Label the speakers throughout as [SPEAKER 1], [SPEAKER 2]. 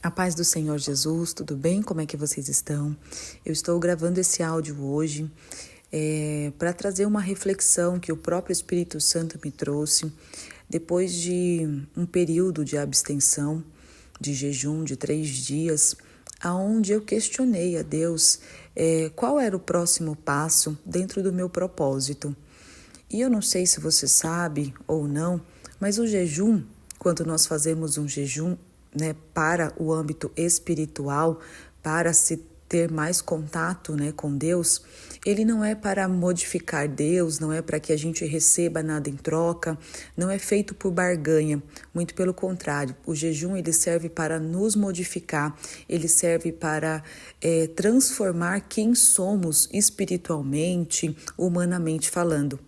[SPEAKER 1] A paz do Senhor Jesus, tudo bem? Como é que vocês estão? Eu estou gravando esse áudio hoje para trazer uma reflexão que o próprio Espírito Santo me trouxe depois de um período de abstenção, de jejum de 3 dias, aonde eu questionei a Deus qual era o próximo passo dentro do meu propósito. E eu não sei se você sabe ou não, mas o jejum, quando nós fazemos um jejum, para o âmbito espiritual, para se ter mais contato, com Deus, ele não é para modificar Deus, não é para que a gente receba nada em troca, não é feito por barganha, muito pelo contrário. O jejum ele serve para nos modificar, ele serve para transformar quem somos espiritualmente, humanamente falando.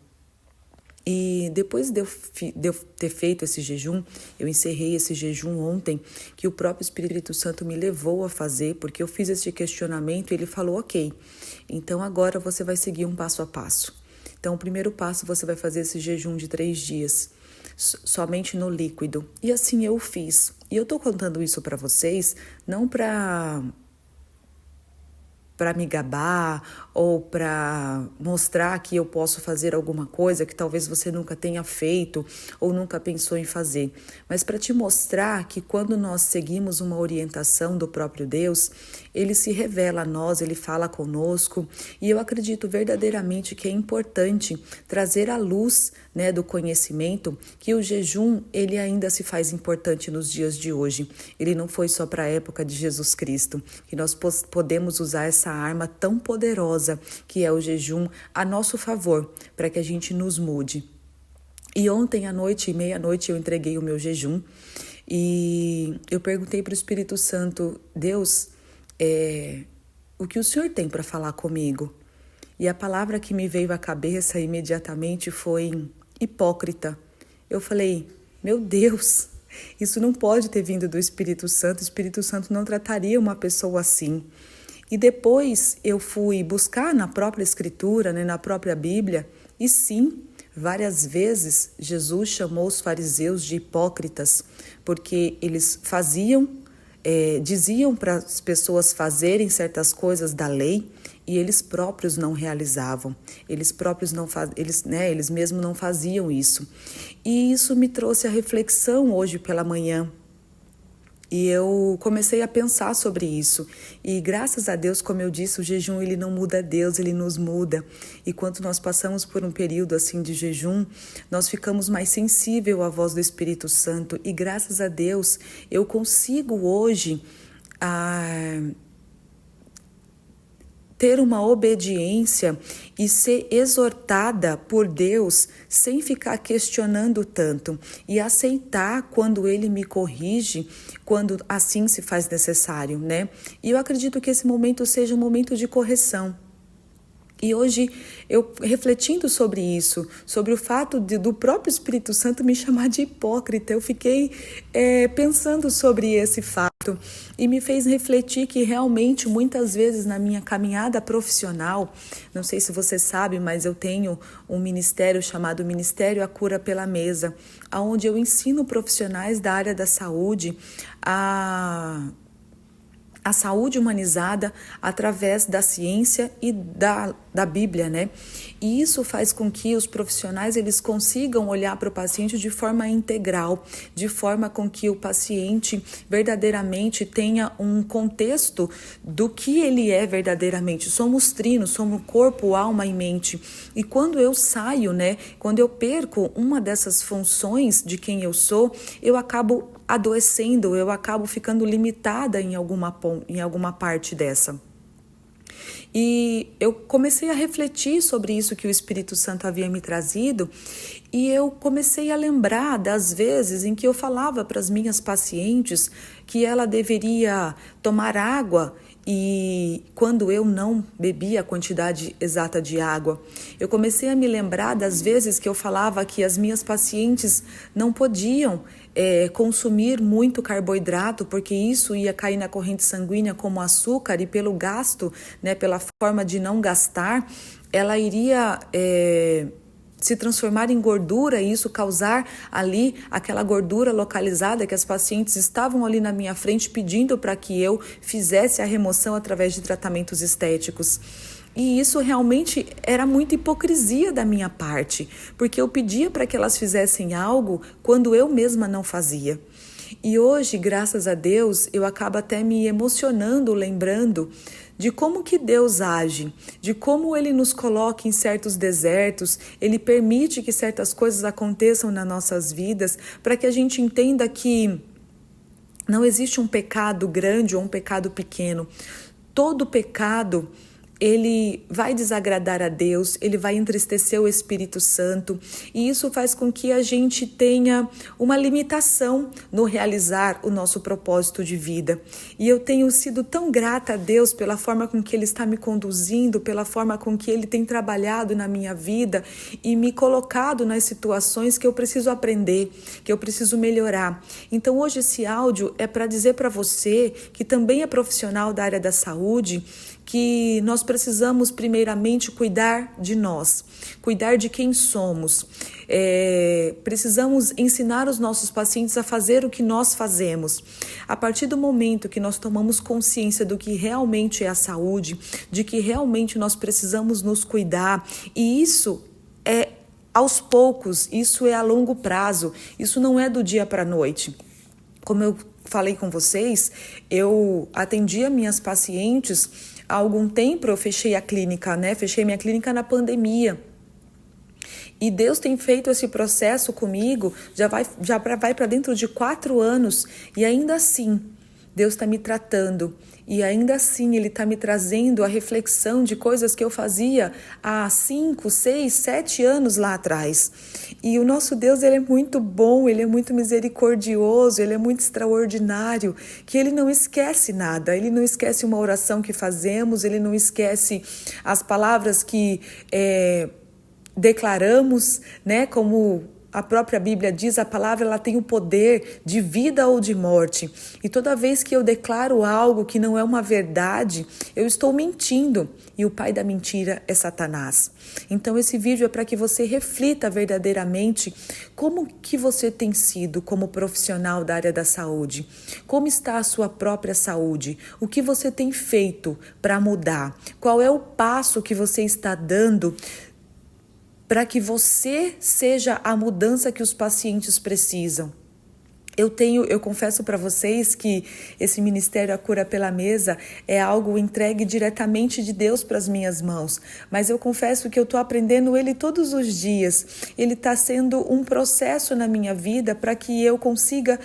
[SPEAKER 1] E depois de eu ter feito esse jejum, eu encerrei esse jejum ontem, que o próprio Espírito Santo me levou a fazer, porque eu fiz esse questionamento e ele falou, ok, então agora você vai seguir um passo a passo. Então o primeiro passo você vai fazer esse jejum de 3 dias, somente no líquido. E assim eu fiz. E eu tô contando isso para vocês, não para me gabar ou para mostrar que eu posso fazer alguma coisa que talvez você nunca tenha feito ou nunca pensou em fazer, mas para te mostrar que quando nós seguimos uma orientação do próprio Deus, ele se revela a nós, ele fala conosco, e eu acredito verdadeiramente que é importante trazer à luz, do conhecimento, que o jejum ele ainda se faz importante nos dias de hoje. Ele não foi só para a época de Jesus Cristo, que nós podemos usar essa arma tão poderosa que é o jejum a nosso favor, para que a gente nos mude. E ontem à noite, meia-noite, eu entreguei o meu jejum e eu perguntei para o Espírito Santo, Deus, o que o Senhor tem para falar comigo? E a palavra que me veio à cabeça imediatamente foi hipócrita. Eu falei, meu Deus, isso não pode ter vindo do Espírito Santo. O Espírito Santo não trataria uma pessoa assim. E depois eu fui buscar na própria Escritura, na própria Bíblia, e sim, várias vezes Jesus chamou os fariseus de hipócritas, porque eles diziam para as pessoas fazerem certas coisas da lei e eles próprios não realizavam, eles mesmos não faziam isso. E isso me trouxe a reflexão hoje pela manhã. E eu comecei a pensar sobre isso. E graças a Deus, como eu disse, o jejum ele não muda Deus, ele nos muda. E quando nós passamos por um período assim de jejum, nós ficamos mais sensíveis à voz do Espírito Santo. E graças a Deus, eu consigo hoje ter uma obediência e ser exortada por Deus sem ficar questionando tanto e aceitar quando Ele me corrige, quando assim se faz necessário, E eu acredito que esse momento seja um momento de correção. E hoje, eu refletindo sobre isso, sobre o fato do próprio Espírito Santo me chamar de hipócrita, eu fiquei pensando sobre esse fato e me fez refletir que realmente muitas vezes na minha caminhada profissional, não sei se você sabe, mas eu tenho um ministério chamado Ministério A Cura pela Mesa, onde eu ensino profissionais da área da saúde a saúde humanizada através da ciência e da Bíblia, E isso faz com que os profissionais eles consigam olhar para o paciente de forma integral, de forma com que o paciente verdadeiramente tenha um contexto do que ele é verdadeiramente. Somos trinos, somos corpo, alma e mente. E quando eu saio, quando eu perco uma dessas funções de quem eu sou, eu acabo adoecendo, eu acabo ficando limitada em alguma parte dessa. E eu comecei a refletir sobre isso que o Espírito Santo havia me trazido e eu comecei a lembrar das vezes em que eu falava para as minhas pacientes que ela deveria tomar água e quando eu não bebia a quantidade exata de água. Eu comecei a me lembrar das vezes que eu falava que as minhas pacientes não podiam consumir muito carboidrato, porque isso ia cair na corrente sanguínea como açúcar e pelo gasto, pela forma de não gastar, ela iria se transformar em gordura e isso causar ali aquela gordura localizada que as pacientes estavam ali na minha frente pedindo para que eu fizesse a remoção através de tratamentos estéticos. E isso realmente era muita hipocrisia da minha parte, porque eu pedia para que elas fizessem algo quando eu mesma não fazia. E hoje, graças a Deus, eu acabo até me emocionando, lembrando de como que Deus age, de como Ele nos coloca em certos desertos, Ele permite que certas coisas aconteçam nas nossas vidas, para que a gente entenda que não existe um pecado grande ou um pecado pequeno. Todo pecado, ele vai desagradar a Deus, ele vai entristecer o Espírito Santo, e isso faz com que a gente tenha uma limitação no realizar o nosso propósito de vida. E eu tenho sido tão grata a Deus pela forma com que Ele está me conduzindo, pela forma com que Ele tem trabalhado na minha vida e me colocado nas situações que eu preciso aprender, que eu preciso melhorar. Então hoje esse áudio é para dizer para você, que também é profissional da área da saúde, que nós precisamos primeiramente cuidar de nós, cuidar de quem somos. Precisamos ensinar os nossos pacientes a fazer o que nós fazemos. A partir do momento que nós tomamos consciência do que realmente é a saúde, de que realmente nós precisamos nos cuidar, e isso é aos poucos, isso é a longo prazo, isso não é do dia para a noite. Como eu falei com vocês, eu atendia minhas pacientes. Há algum tempo eu fechei a clínica, Fechei minha clínica na pandemia. E Deus tem feito esse processo comigo, já vai para dentro de 4 anos. E ainda assim, Deus está me tratando. E ainda assim, Ele está me trazendo a reflexão de coisas que eu fazia há 5, 6, 7 anos lá atrás. E o nosso Deus, Ele é muito bom, Ele é muito misericordioso, Ele é muito extraordinário, que Ele não esquece nada. Ele não esquece uma oração que fazemos, Ele não esquece as palavras que declaramos, como a própria Bíblia diz, a palavra ela tem o poder de vida ou de morte. E toda vez que eu declaro algo que não é uma verdade, eu estou mentindo. E o pai da mentira é Satanás. Então esse vídeo é para que você reflita verdadeiramente como que você tem sido como profissional da área da saúde. Como está a sua própria saúde? O que você tem feito para mudar? Qual é o passo que você está dando para que você seja a mudança que os pacientes precisam? Eu confesso para vocês que esse Ministério A Cura pela Mesa é algo entregue diretamente de Deus para as minhas mãos, mas eu confesso que eu estou aprendendo ele todos os dias. Ele está sendo um processo na minha vida para que eu consiga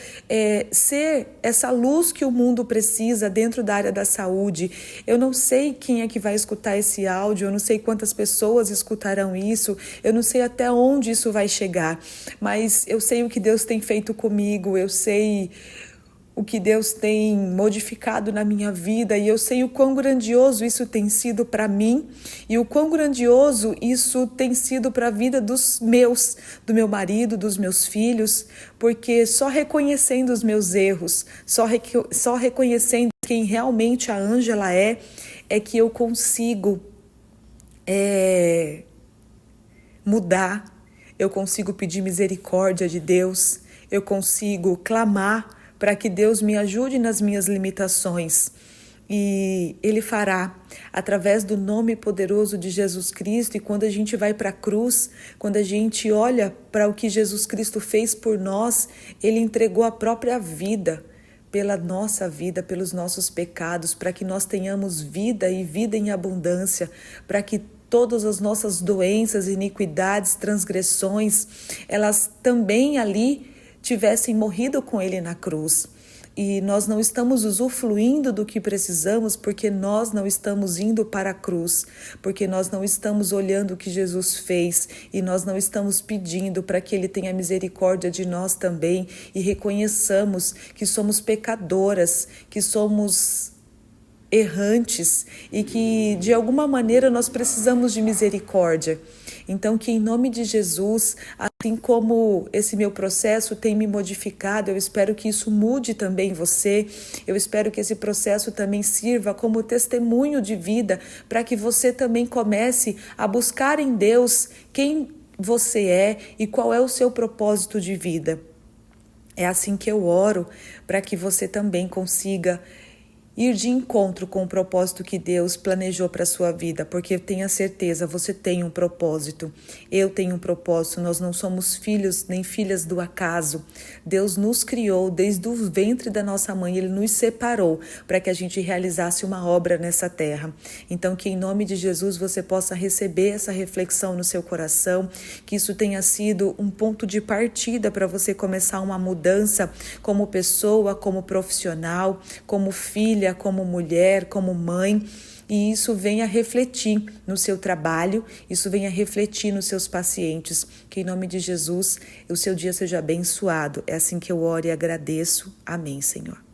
[SPEAKER 1] ser essa luz que o mundo precisa dentro da área da saúde. Eu não sei quem é que vai escutar esse áudio, eu não sei quantas pessoas escutarão isso, eu não sei até onde isso vai chegar, mas eu sei o que Deus tem feito comigo, eu sei o que Deus tem modificado na minha vida e eu sei o quão grandioso isso tem sido para mim e o quão grandioso isso tem sido para a vida do meu marido, dos meus filhos, porque só reconhecendo os meus erros, só reconhecendo quem realmente a Ângela é que eu consigo mudar, eu consigo pedir misericórdia de Deus, eu consigo clamar para que Deus me ajude nas minhas limitações. E Ele fará através do nome poderoso de Jesus Cristo. E quando a gente vai para a cruz, quando a gente olha para o que Jesus Cristo fez por nós, Ele entregou a própria vida pela nossa vida, pelos nossos pecados, para que nós tenhamos vida e vida em abundância, para que todas as nossas doenças, iniquidades, transgressões, elas também ali tivessem morrido com Ele na cruz. E nós não estamos usufruindo do que precisamos porque nós não estamos indo para a cruz, porque nós não estamos olhando o que Jesus fez e nós não estamos pedindo para que Ele tenha misericórdia de nós também e reconheçamos que somos pecadoras, que somos errantes e que de alguma maneira nós precisamos de misericórdia. Então que em nome de Jesus, assim como esse meu processo tem me modificado, eu espero que isso mude também você, eu espero que esse processo também sirva como testemunho de vida para que você também comece a buscar em Deus quem você é e qual é o seu propósito de vida. É assim que eu oro, para que você também consiga ir de encontro com o propósito que Deus planejou para a sua vida, porque tenha certeza, você tem um propósito, eu tenho um propósito, nós não somos filhos nem filhas do acaso. Deus nos criou desde o ventre da nossa mãe, Ele nos separou para que a gente realizasse uma obra nessa terra. Então, que em nome de Jesus você possa receber essa reflexão no seu coração, que isso tenha sido um ponto de partida para você começar uma mudança como pessoa, como profissional, como filha, como mulher, como mãe, e isso venha refletir no seu trabalho, isso venha refletir nos seus pacientes, que em nome de Jesus o seu dia seja abençoado. É assim que eu oro e agradeço. Amém, Senhor.